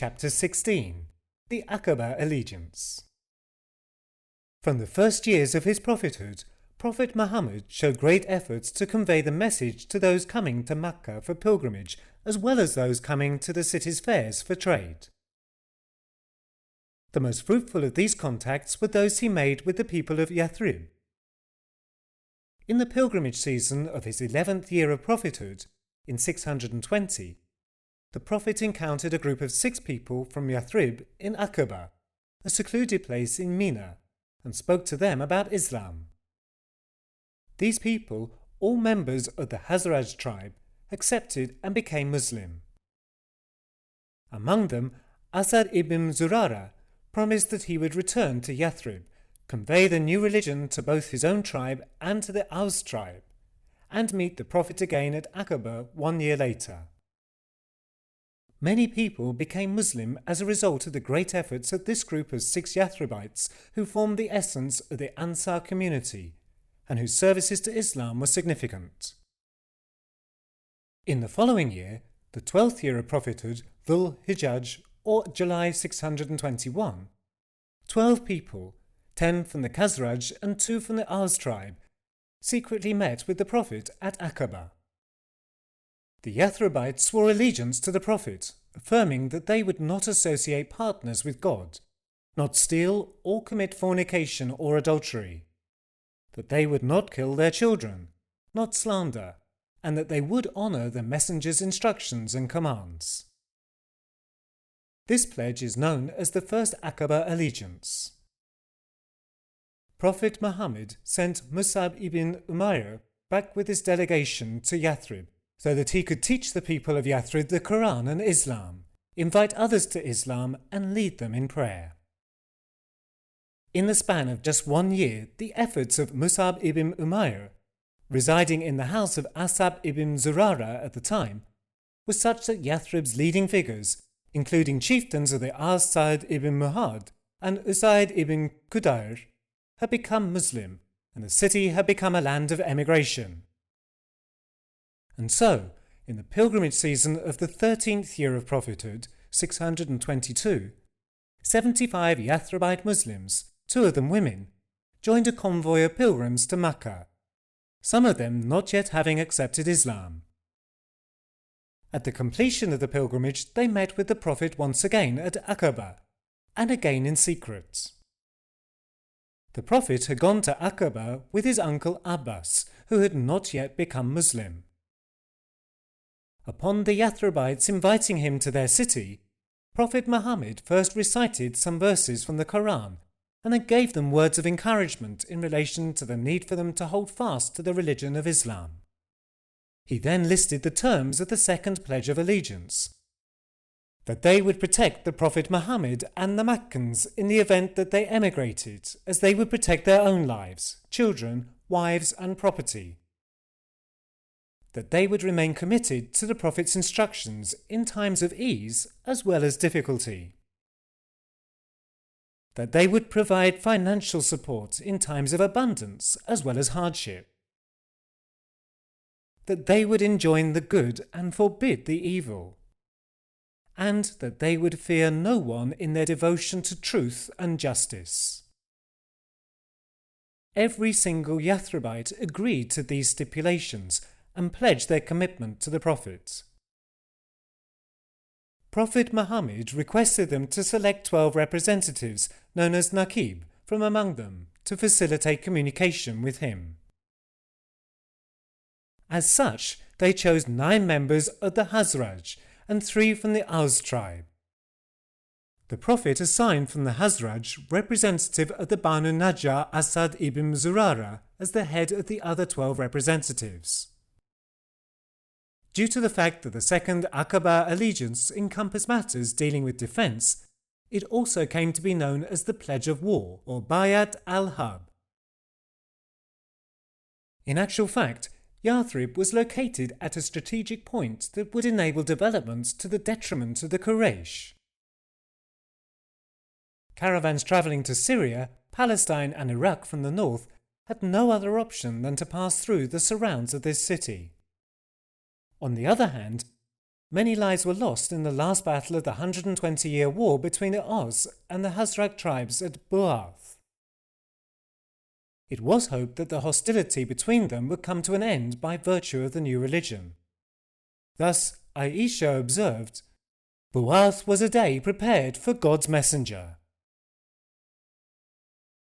Chapter 16. The Aqaba Allegiance. From the first years of his prophethood, Prophet Muhammad showed great efforts to convey the message to those coming to Mecca for pilgrimage, as well as those coming to the city's fairs for trade. The most fruitful of these contacts were those he made with the people of Yathrib. In the pilgrimage season of his 11th year of prophethood, in 620, the Prophet encountered a group of 6 people from Yathrib in Aqaba, a secluded place in Mina, and spoke to them about Islam. These people, all members of the Hazraj tribe, accepted and became Muslim. Among them, Asad ibn Zurara promised that he would return to Yathrib, convey the new religion to both his own tribe and to the Aus tribe, and meet the Prophet again at Aqaba 1 year later. Many people became Muslim as a result of the great efforts of this group of 6 Yathribites who formed the essence of the Ansar community, and whose services to Islam were significant. In the following year, the 12th year of prophethood, Dhul Hijjaj, or July 621, 12 people, 10 from the Khazraj and 2 from the Aus tribe, secretly met with the Prophet at Aqaba. The Yathribites swore allegiance to the Prophet, affirming that they would not associate partners with God, not steal or commit fornication or adultery, that they would not kill their children, not slander, and that they would honour the messenger's instructions and commands. This pledge is known as the First Aqaba Allegiance. Prophet Muhammad sent Mus'ab ibn Umayr back with his delegation to Yathrib, so that he could teach the people of Yathrib the Quran and Islam, invite others to Islam, and lead them in prayer. In the span of just 1 year, the efforts of Mus'ab ibn Umayr, residing in the house of Asad ibn Zurara at the time, were such that Yathrib's leading figures, including chieftains of the As Sa'd ibn Muhad and Usaid ibn Qudair, had become Muslim, and the city had become a land of emigration. And so, in the pilgrimage season of the 13th year of prophethood, 622, 75 Yathribite Muslims, 2 of them women, joined a convoy of pilgrims to Mecca, some of them not yet having accepted Islam. At the completion of the pilgrimage, they met with the Prophet once again at Aqaba, and again in secret. The Prophet had gone to Aqaba with his uncle Abbas, who had not yet become Muslim. Upon the Yathribites inviting him to their city, Prophet Muhammad first recited some verses from the Quran, and then gave them words of encouragement in relation to the need for them to hold fast to the religion of Islam. He then listed the terms of the second pledge of allegiance: that they would protect the Prophet Muhammad and the Meccans in the event that they emigrated, as they would protect their own lives, children, wives and property; that they would remain committed to the Prophet's instructions in times of ease as well as difficulty; that they would provide financial support in times of abundance as well as hardship; that they would enjoin the good and forbid the evil; and that they would fear no one in their devotion to truth and justice. Every single Yathribite agreed to these stipulations and pledged their commitment to the Prophet. Prophet Muhammad requested them to select 12 representatives, known as Naqib, from among them, to facilitate communication with him. As such, they chose 9 members of the Hazraj and 3 from the Aus tribe. The Prophet assigned from the Hazraj representative of the Banu Najjar Asad ibn Zurara as the head of the other 12 representatives. Due to the fact that the second Aqaba allegiance encompassed matters dealing with defence, it also came to be known as the Pledge of War, or Bayat al-Harb. In actual fact, Yathrib was located at a strategic point that would enable developments to the detriment of the Quraysh. Caravans travelling to Syria, Palestine and Iraq from the north had no other option than to pass through the surrounds of this city. On the other hand, Many lives were lost in the last battle of the 120-year war between the Oz and the Hazarag tribes at Bu'ath. It was hoped that the hostility between them would come to an end by virtue of the new religion. Thus, Aisha observed, "Bu'ath was a day prepared for God's messenger."